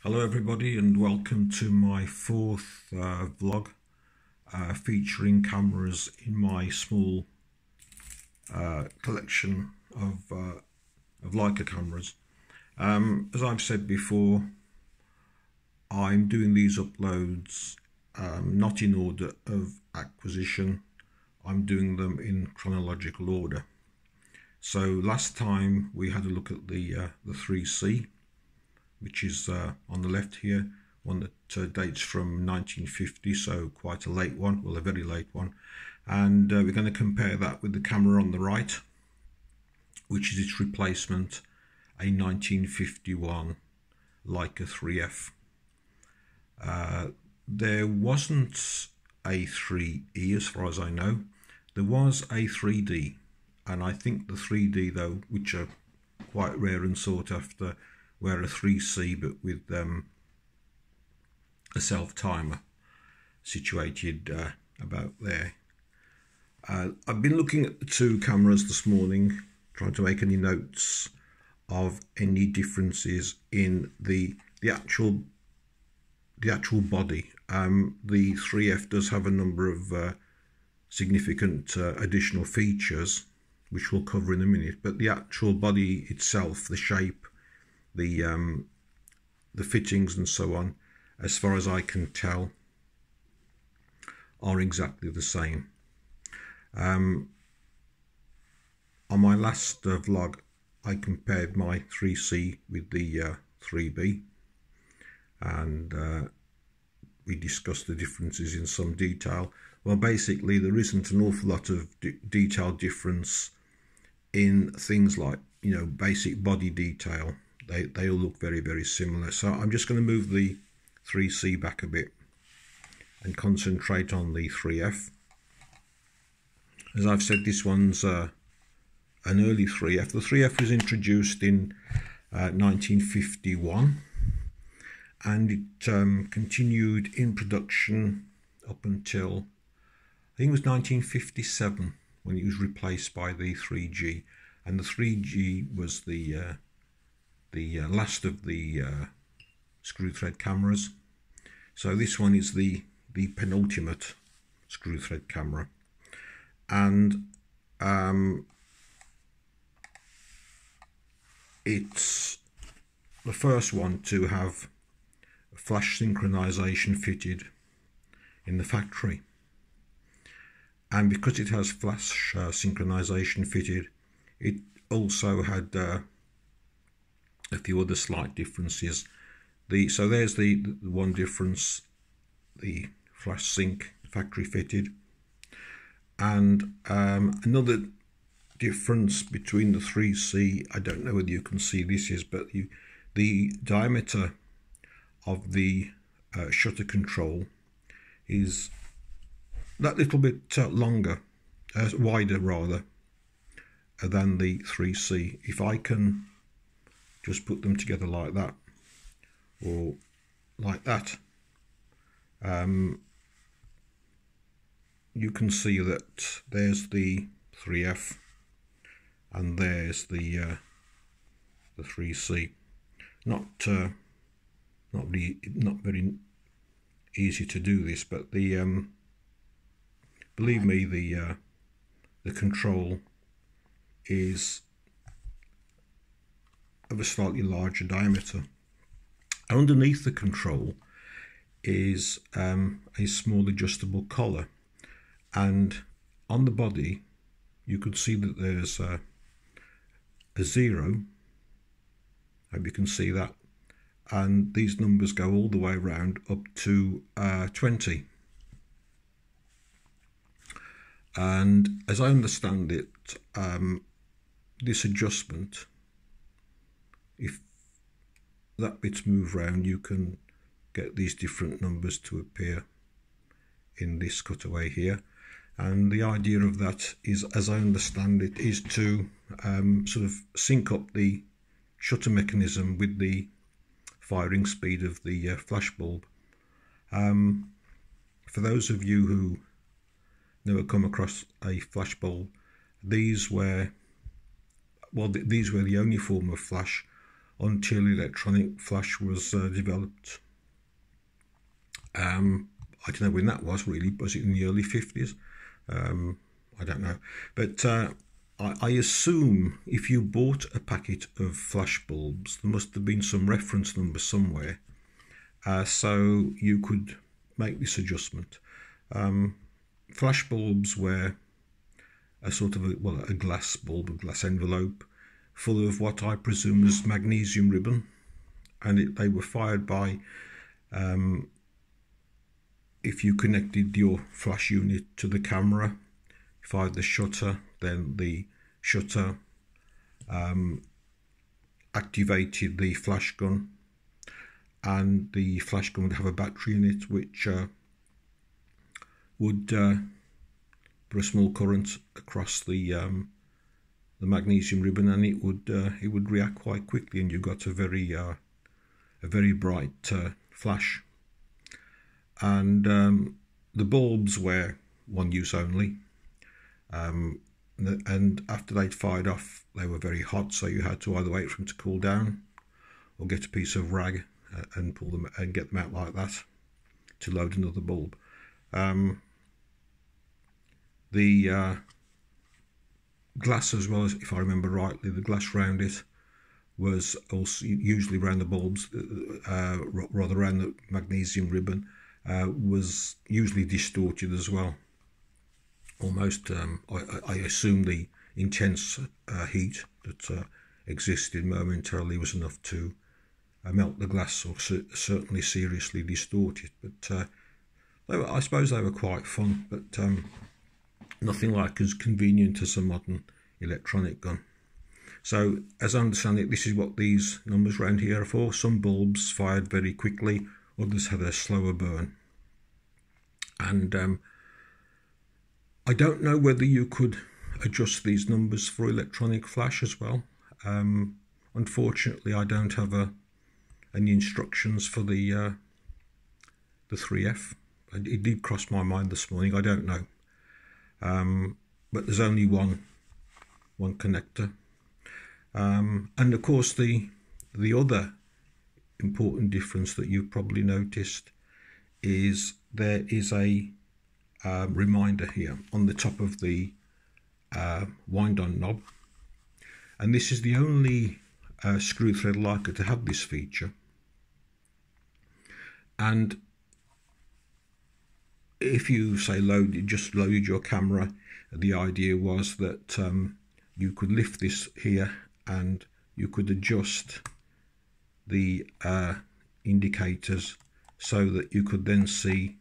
Hello everybody and welcome to my fourth vlog featuring cameras in my small collection of Leica cameras. As I've said before, I'm doing these uploads not in order of acquisition. I'm doing them in chronological order. So last time we had a look at the 3C, which is on the left here, one that dates from 1950, so quite a late one, well, a very late one. And we're going to compare that with the camera on the right, which is its replacement, a 1951 Leica IIIf. There wasn't a 3E as far as I know. There was a 3D, and I think the 3D though, which are quite rare and sought after, were a 3C but with a self-timer situated about there. I've been looking at the two cameras this morning, trying to make any notes of any differences in the actual body. The IIIf does have a number of significant additional features, which we'll cover in a minute, but the actual body itself, the shape, the fittings and so on, as far as I can tell, are exactly the same. On my last vlog I compared my 3C with the 3B, and we discussed the differences in some detail. Well, basically there isn't an awful lot of detailed difference in things like, you know, basic body detail. They all look very, very similar. So I'm just going to move the 3C back a bit and concentrate on the 3F. As I've said, this one's an early 3F. The 3F was introduced in 1951, and it continued in production up until, I think it was 1957, when it was replaced by the 3G. And the 3G was the last of the screw thread cameras. So this one is the penultimate screw thread camera, and it's the first one to have flash synchronization fitted in the factory. And because it has flash synchronization fitted, it also had a few other slight differences. So there's the one difference, the flash sync factory fitted. And another difference between the 3C, I don't know whether you can see this is, but the diameter of the shutter control is that little bit longer, wider rather, than the 3C. If I can just put them together like that, or like that, you can see that there's the 3F and there's the 3C. Not very easy to do this, but the believe me, the control is of a slightly larger diameter. Underneath the control is a small adjustable collar, and on the body you could see that there's a 0. Hope you can see that, and these numbers go all the way around up to 20. And as I understand it, this adjustment, if that bit's moved round, you can get these different numbers to appear in this cutaway here. And the idea of that is, as I understand it, is to sort of sync up the shutter mechanism with the firing speed of the flash bulb. For those of you who never come across a flash bulb, these were the only form of flash until electronic flash was developed. I don't know when that was really. Was it in the early 50s? I don't know. But I assume if you bought a packet of flash bulbs, there must have been some reference number somewhere, so you could make this adjustment. Flash bulbs were a sort of a glass bulb, a glass envelope, full of what I presume is magnesium ribbon, and they were fired by, if you connected your flash unit to the camera, fired the shutter, then the shutter activated the flash gun, and the flash gun would have a battery in it which would put a small current across the magnesium ribbon, and it would react quite quickly, and you got a very bright flash. And the bulbs were one use only, and after they'd fired off, they were very hot, so you had to either wait for them to cool down or get a piece of rag and pull them and get them out like that to load another bulb. The glass, as well, as if I remember rightly, the glass around it was also usually around the bulbs, rather around the magnesium ribbon, was usually distorted as well. Almost, I assume the intense heat that existed momentarily was enough to melt the glass, or certainly seriously distort it. But I suppose they were quite fun, but nothing like as convenient as a modern electronic gun. So, as I understand it, this is what these numbers around here are for. Some bulbs fired very quickly, others had a slower burn. And I don't know whether you could adjust these numbers for electronic flash as well. Unfortunately, I don't have any instructions for the IIIf. It did cross my mind this morning. I don't know, but there's only one connector, and of course the other important difference that you've probably noticed is there is a reminder here on the top of the wind-on knob, and this is the only screw thread Leica to have this feature. And if you say just loaded your camera, the idea was that you could lift this here and you could adjust the indicators so that you could then see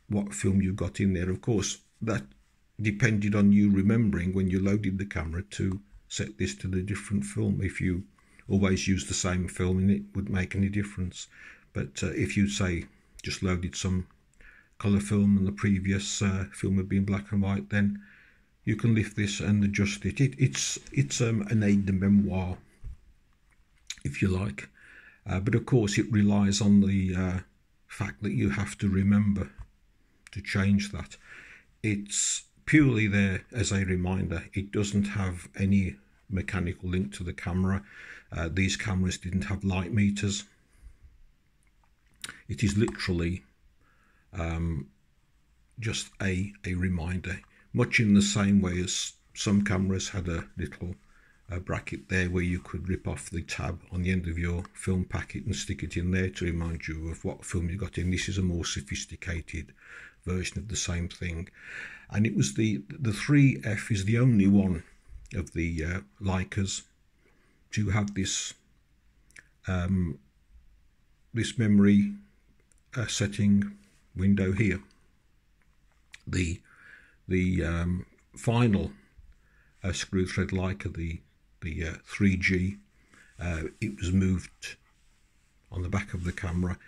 what film you got in there. Of course, that depended on you remembering when you loaded the camera to set this to the different film. If you always use the same film, and it wouldn't make any difference. But if you say just loaded some colour film and the previous film had been black and white, then you can lift this and adjust it. It's an aide-de-memoire, if you like, but of course it relies on the fact that you have to remember to change that. It's purely there as a reminder. It doesn't have any mechanical link to the camera. These cameras didn't have light meters. It is literally just a reminder, much in the same way as some cameras had a little bracket there where you could rip off the tab on the end of your film packet and stick it in there to remind you of what film you got in. This is a more sophisticated version of the same thing, and it was the IIIf is the only one of the Leicas to have this this memory setting window here. The final screw thread Leica, the 3G, it was moved on the back of the camera,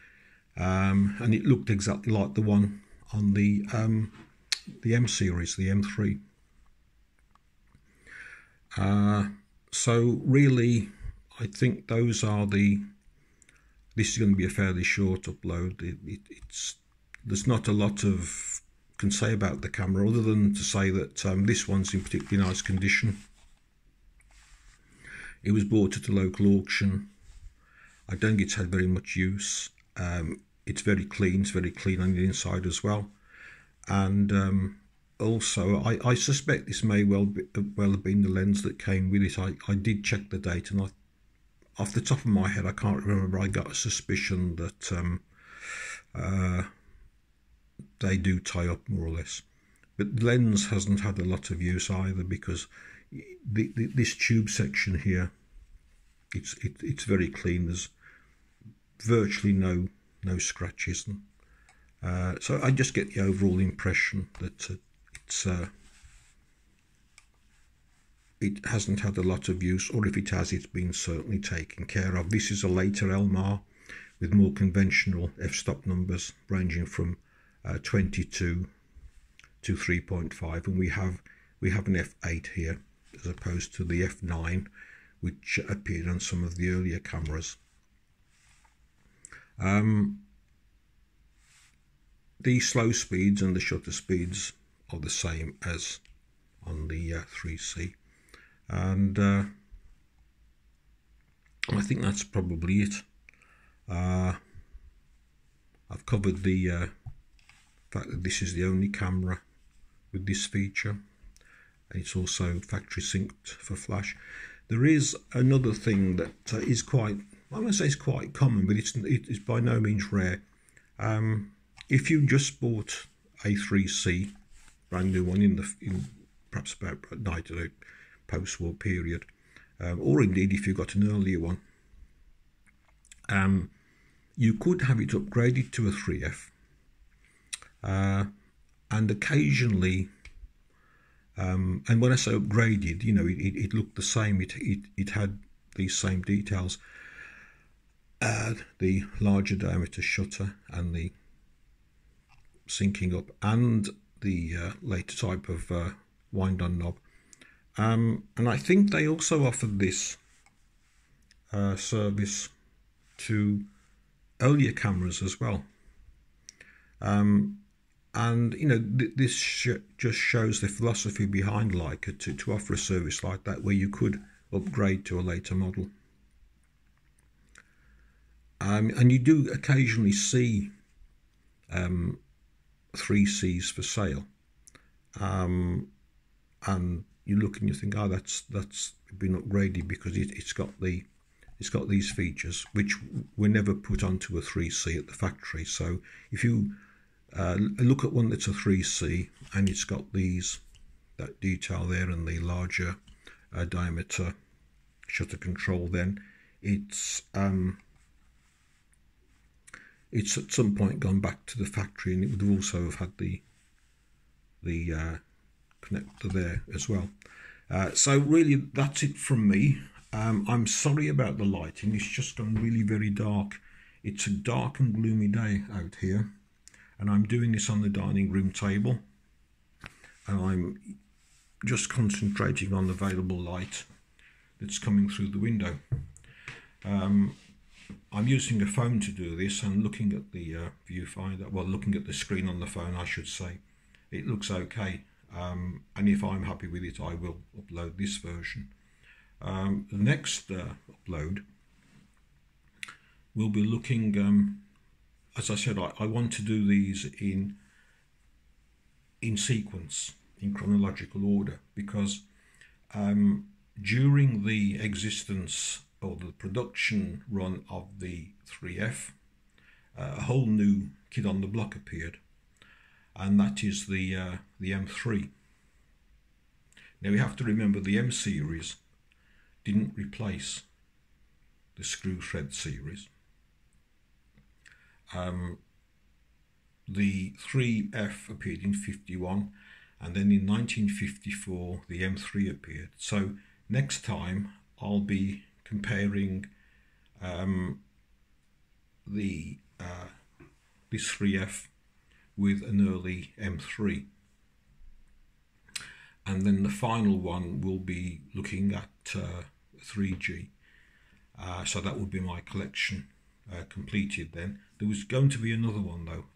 and it looked exactly like the one on the M series, the M3. So really, I think those are this is going to be a fairly short upload. There's not a lot of can say about the camera, other than to say that this one's in particularly nice condition. It was bought at a local auction. I don't think it's had very much use. It's very clean. It's very clean on the inside as well. And also, I suspect this may well have been the lens that came with it. I did check the date, and off the top of my head, I can't remember. I got a suspicion that they do tie up more or less. But the lens hasn't had a lot of use either, because this tube section here, it's very clean. There's virtually no scratches. So I just get the overall impression that it hasn't had a lot of use, or if it has, it's been certainly taken care of. This is a later Elmar with more conventional f-stop numbers ranging from 22 to 3.5, and we have an f8 here as opposed to the f9 which appeared on some of the earlier cameras. The slow speeds and the shutter speeds are the same as on the 3C, and I think that's probably it. I've covered the fact that this is the only camera with this feature. It's also factory synced for flash. There is another thing that is quite, I won't say it's quite common, but it's by no means rare. If you just bought a 3C, brand new one in perhaps about the post-war period, or indeed if you got an earlier one, you could have it upgraded to a 3F, and occasionally, and when I say upgraded, you know, it looked the same. It had these same details, the larger diameter shutter and the syncing up, and the later type of wind-on knob. And I think they also offered this service to earlier cameras as well. And you know, this just shows the philosophy behind Leica to offer a service like that, where you could upgrade to a later model. And you do occasionally see 3Cs for sale, and you look and you think, oh, that's been upgraded because it's got these features which were never put onto a 3C at the factory. So if you look at one that's a 3C and it's got that detail there and the larger diameter shutter control, then it's at some point gone back to the factory, and it would also have had the connector there as well. So really, that's it from me. I'm sorry about the lighting. It's just gone really very dark. It's a dark and gloomy day out here, and I'm doing this on the dining room table, and I'm just concentrating on the available light that's coming through the window. I'm using a phone to do this, and looking at the viewfinder, well, looking at the screen on the phone, I should say, it looks okay. And if I'm happy with it, I will upload this version. The next upload will be looking, as I said, I want to do these in sequence, in chronological order, because during the existence or the production run of the 3F, a whole new kid on the block appeared, and that is the M3. Now we have to remember the M series didn't replace the screw thread series. The 3F appeared in 51, and then in 1954 the M3 appeared. So next time I'll be comparing this 3F with an early M3, and then the final one will be looking at 3G. So that would be my collection completed then. There was going to be another one though,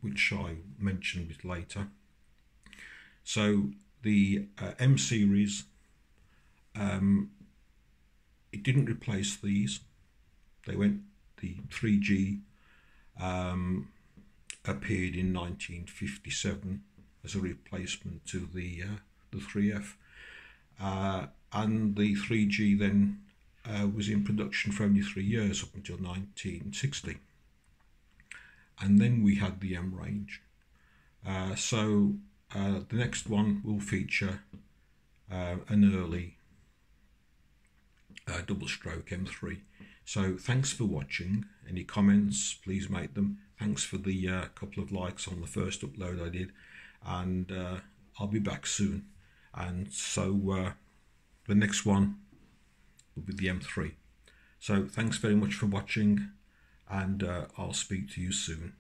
which I mentioned a bit later. So the M series it didn't replace these. The 3G appeared in 1957 as a replacement to the IIIf, and the 3G then was in production for only 3 years, up until 1960, and then we had the M range. So the next one will feature an early double stroke M3. So thanks for watching. Any comments, please make them. Thanks for the couple of likes on the first upload I did, and I'll be back soon. And so the next one will be the M3. So thanks very much for watching, and I'll speak to you soon.